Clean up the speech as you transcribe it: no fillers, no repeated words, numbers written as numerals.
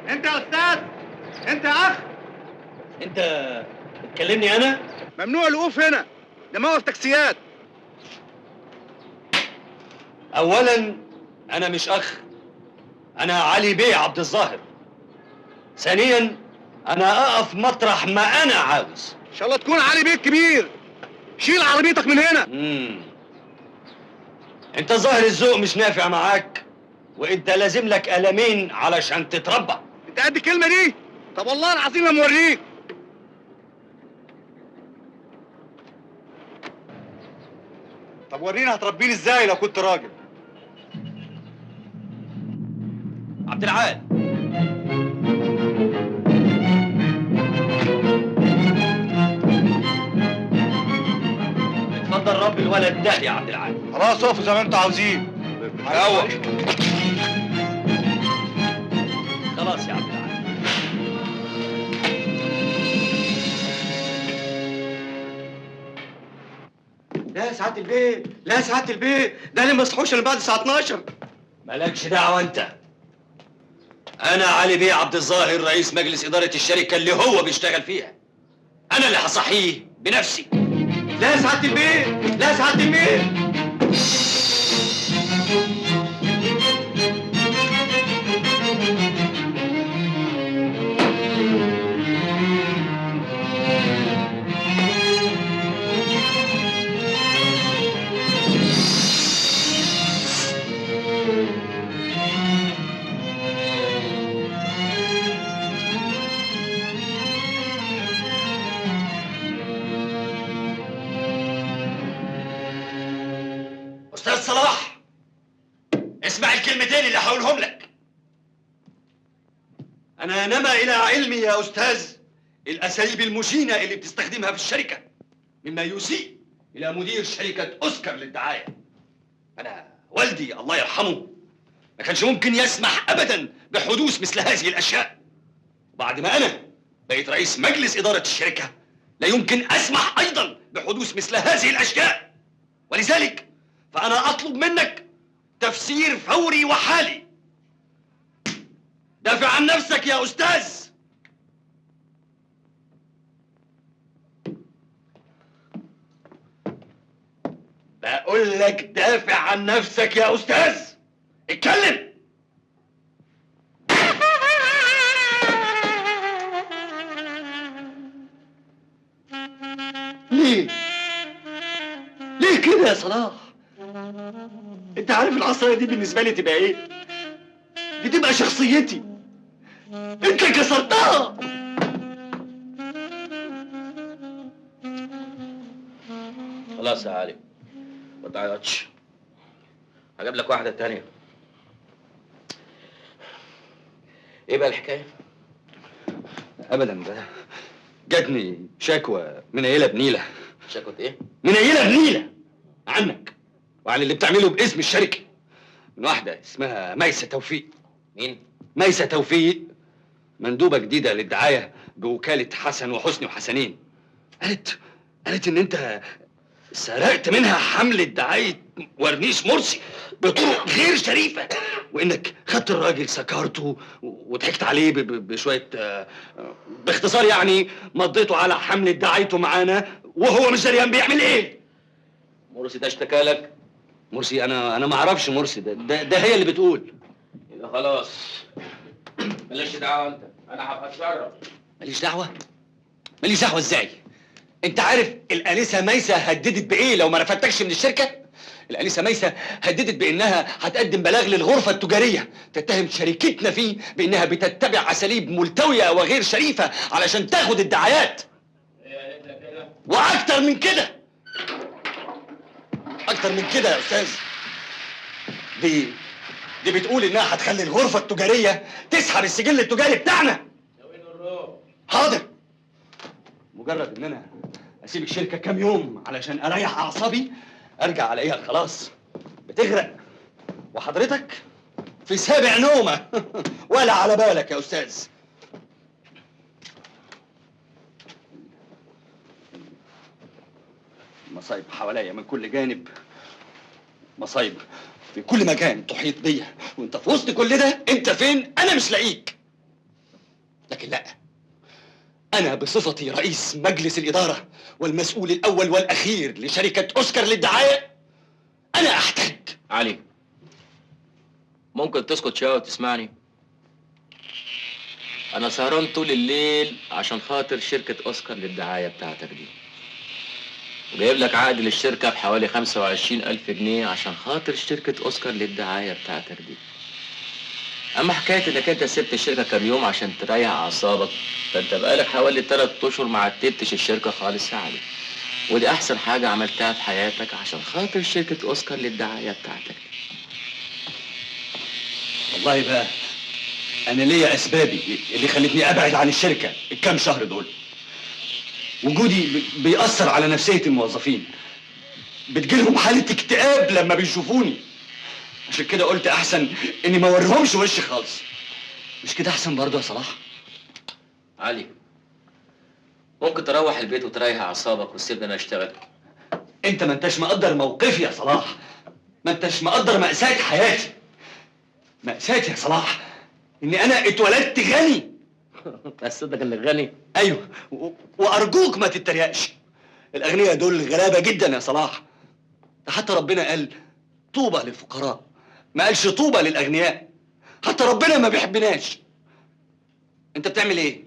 انت يا استاذ، انت يا اخ. انت بتكلمني انا؟ ممنوع الوقوف هنا، ده موقف تاكسيات. اولا انا مش اخ، انا علي بيه عبد الظاهر. ثانيا انا اقف مطرح ما انا عاوز. ان شاء الله تكون علي بيه الكبير. شيل عربيتك من هنا. انت ظاهر الذوق مش نافع معاك، وانت لازم لك قلمين علشان تتربى. انت قد الكلمه دي؟ طب والله العظيم ما موريك. طب ورينا هتربيني ازاي لو كنت راجل. عبد العال، اتفضل رب الولد ده يا عبد العال. خلاص اقفوا زي ما انتوا عاوزين. ايوه خلاص يا عبد العال. لا يا سعاده البيه، لا يا سعاده البيه، ده اللي ما صحوش الا بعد الساعه 12. مالكش دعوه انت. انا علي بيه عبد الظاهر رئيس مجلس اداره الشركه اللي هو بيشتغل فيها. انا اللي هصحيه بنفسي. لا يا سعاده البيه، لا يا سعاده البيه. استاذ صلاح، اسمع الكلمتين اللي هقولهم لك. انا نما الى علمي يا استاذ الاساليب المشينه اللي بتستخدمها في الشركه، مما يسيء الى مدير شركه اوسكار للدعايه. انا والدي الله يرحمه ما كانش ممكن يسمح ابدا بحدوث مثل هذه الاشياء. وبعد ما انا بقيت رئيس مجلس اداره الشركه لا يمكن اسمح ايضا بحدوث مثل هذه الاشياء. ولذلك فأنا أطلب منك تفسير فوري وحالي. دافع عن نفسك يا أستاذ. بقول لك دافع عن نفسك يا أستاذ. اتكلم. ليه؟ ليه كده يا صلاح؟ انت عارف العصايه دي بالنسبه لي تبقى ايه؟ دي تبقى شخصيتي. انت كسرتها. خلاص يا علي ما تعيطش، هجيب لك واحده تانية. ايه بقى الحكايه؟ ابدا، ده جاتني شكوى من عيله بنيله. شكوى ايه؟ من عيله بنيله عنك وعن اللي بتعمله باسم الشركه، من واحده اسمها ميسه توفيق. مين؟ ميسه توفيق، مندوبه جديده للدعايه بوكاله حسن وحسني وحسنين. قالت ان انت سرقت منها حمله دعايه ورنيش مرسي بطرق غير شريفه، وانك خدت الراجل سكرته وضحكت عليه بشويه باختصار يعني مضيته على حمله دعايته معانا وهو مش دريان بيعمل ايه. مرسي ده اشتكى لك؟ مرسي انا ما اعرفش مرسي ده هي اللي بتقول. يبقى خلاص مالكش دعوه انت، انا هبقى اتشرف. ماليش دعوه؟ ماليش دعوه ازاي؟ انت عارف الانسه ميسه هددت بايه لو ما رفدتكش من الشركه؟ الانسه ميسه هددت بانها هتقدم بلاغ للغرفه التجاريه تتهم شركتنا فيه بانها بتتبع اساليب ملتويه وغير شريفه علشان تاخد الدعايات. واكتر من كده، اكتر من كده يا استاذ. دي بتقول انها هتخلي الغرفه التجاريه تسحب السجل التجاري بتاعنا. حاضر، مجرد ان انا اسيب الشركه كام يوم علشان اريح اعصابي ارجع الاقيها خلاص بتغرق، وحضرتك في سابع نومه ولا على بالك يا استاذ. المصايب حواليا من كل جانب، مصايب في كل مكان تحيط بيا، وانت في وسط كل ده انت فين؟ انا مش لاقيك. لكن لا، أنا بصفتي رئيس مجلس الإدارة والمسؤول الأول والأخير لشركة أوسكار للدعاية، أنا أحتج. علي، ممكن تسكت شويه وتسمعني؟ انا سهران طول الليل عشان خاطر شركه اوسكار للدعايه بتاعتك دي، وجايب لك عقد للشركه بحوالي 25,000 جنيه عشان خاطر شركه اوسكار للدعايه بتاعتك دي. اما حكايه انك انت سبت الشركه كام يوم عشان تريح اعصابك، فانت بقالك حوالي 3 اشهر ما عتبتش الشركه خالص يا علي، ودي احسن حاجه عملتها في حياتك عشان خاطر شركه اوسكار للدعايه بتاعتك دي. والله بقى أنا ليا أسبابي اللي خلتني أبعد عن الشركة الكام شهر دول. وجودي بيأثر على نفسية الموظفين، بتجيلهم حالة اكتئاب لما بيشوفوني. عشان كده قلت أحسن إني ما أوريهمش وشي خالص. مش كده أحسن برضه يا صلاح؟ علي، ممكن تروح البيت وتريح اعصابك وتسيبني انا اشتغل؟ أنت ما أنتش مقدر موقفي يا صلاح، ما أنتش مقدر مأساة حياتي. مأساتي يا صلاح إني أنا اتولدت غني. بس صدق انك غني؟ أيوه، وأرجوك ما تتريقش. الأغنياء دول غلابة جدا يا صلاح. ده حتى ربنا قال طوبى للفقراء، ما قالش طوبى للأغنياء. حتى ربنا ما بيحبناش. أنت بتعمل إيه؟